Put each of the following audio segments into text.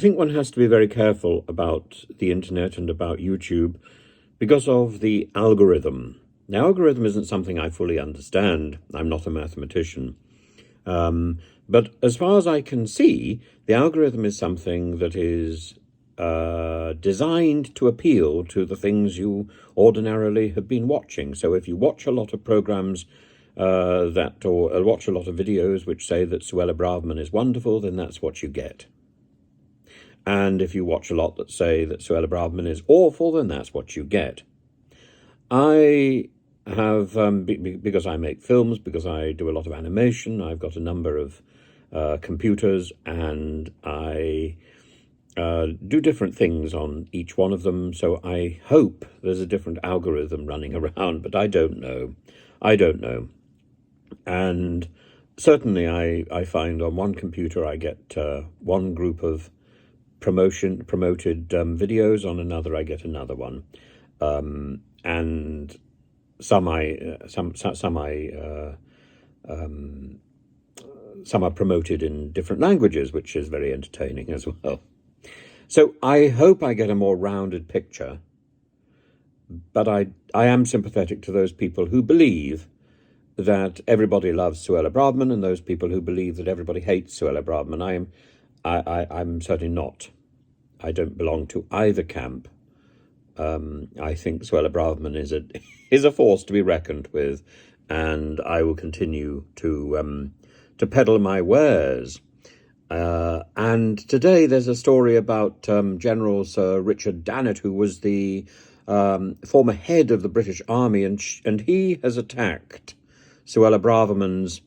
I think one has to be very careful about the internet and about YouTube because of the algorithm. The algorithm isn't something I fully understand. I'm not a mathematician. But as far as I can see, the algorithm is something that is designed to appeal to the things you ordinarily have been watching. So if you watch a lot of programs or watch a lot of videos which say that Suella Braverman is wonderful, then that's what you get. And if you watch a lot that say that Suella Braverman is awful, then that's what you get. I have, because I make films, because I do a lot of animation, I've got a number of computers, and I do different things on each one of them. So I hope there's a different algorithm running around, but I don't know. And certainly I find on one computer I get one group of promoted videos, on another I get another one, and some are promoted in different languages, which is very entertaining as well. So I hope I get a more rounded picture, but I am sympathetic to those people who believe that everybody loves Suella Braverman and those people who believe that everybody hates Suella Braverman. I'm certainly not. I don't belong to either camp. I think Suella Braverman is a force to be reckoned with, and I will continue to peddle my wares. And today there's a story about General Sir Richard Dannatt, who was the former head of the British Army, and he has attacked Suella Braverman's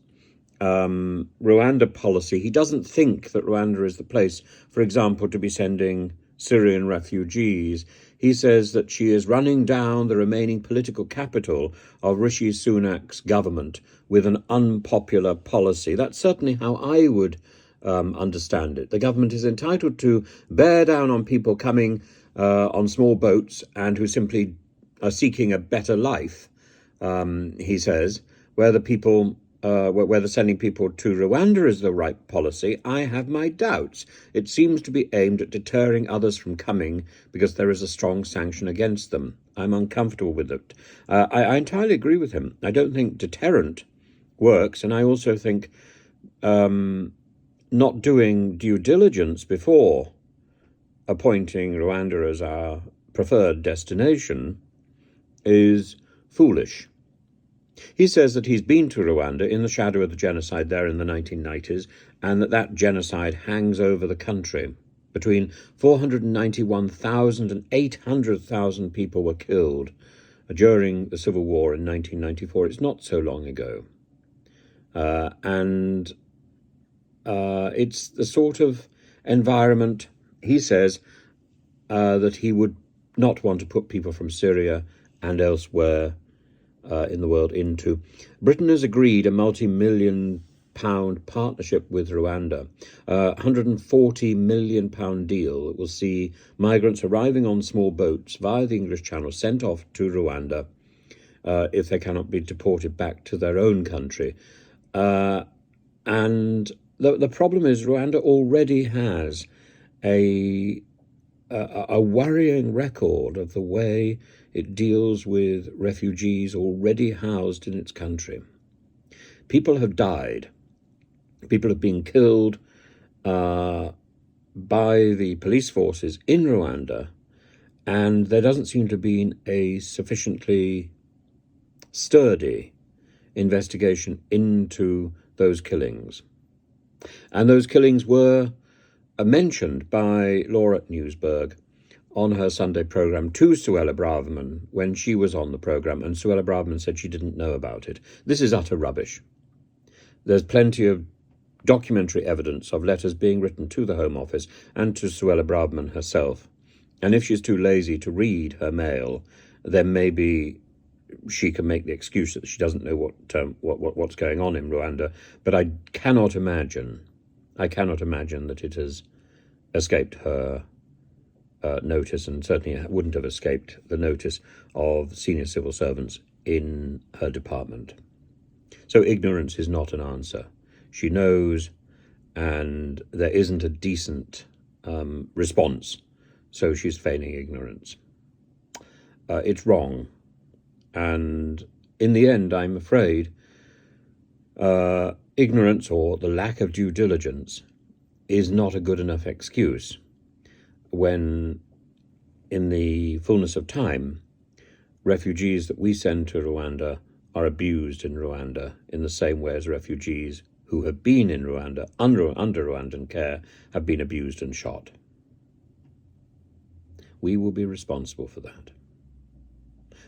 Rwanda policy. He doesn't think that Rwanda is the place, for example, to be sending Syrian refugees. He says that she is running down the remaining political capital of Rishi Sunak's government with an unpopular policy. That's certainly how I would understand it. The government is entitled to bear down on people coming on small boats and who simply are seeking a better life, he says. Whether sending people to Rwanda is the right policy, I have my doubts. It seems to be aimed at deterring others from coming because there is a strong sanction against them. I'm uncomfortable with it. I entirely agree with him. I don't think deterrent works, and I also think not doing due diligence before appointing Rwanda as our preferred destination is foolish. He says that he's been to Rwanda in the shadow of the genocide there in the 1990s, and that genocide hangs over the country. Between 491,000 and 800,000 people were killed during the Civil War in 1994. It's not so long ago. And it's the sort of environment, he says, that he would not want to put people from Syria and elsewhere in the world into. Britain has agreed a multi-million-pound partnership with Rwanda, a £140 million deal that will see migrants arriving on small boats via the English Channel sent off to Rwanda if they cannot be deported back to their own country. And the problem is Rwanda already has a worrying record of the way it deals with refugees already housed in its country. People have died. People have been killed by the police forces in Rwanda, and there doesn't seem to have been a sufficiently sturdy investigation into those killings. And those killings were mentioned by Laura Newsberg on her Sunday programme to Suella Braverman when she was on the programme, and Suella Braverman said she didn't know about it. This is utter rubbish. There's plenty of documentary evidence of letters being written to the Home Office and to Suella Braverman herself. And if she's too lazy to read her mail, then maybe she can make the excuse that she doesn't know what's going on in Rwanda. But I cannot imagine that it has escaped her notice, and certainly wouldn't have escaped the notice of senior civil servants in her department. So ignorance is not an answer. She knows, and there isn't a decent response, so she's feigning ignorance. It's wrong. And in the end, I'm afraid, ignorance or the lack of due diligence is not a good enough excuse when, in the fullness of time, refugees that we send to Rwanda are abused in Rwanda in the same way as refugees who have been in Rwanda under Rwandan care have been abused and shot. We will be responsible for that.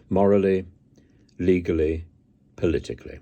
Morally, legally, politically.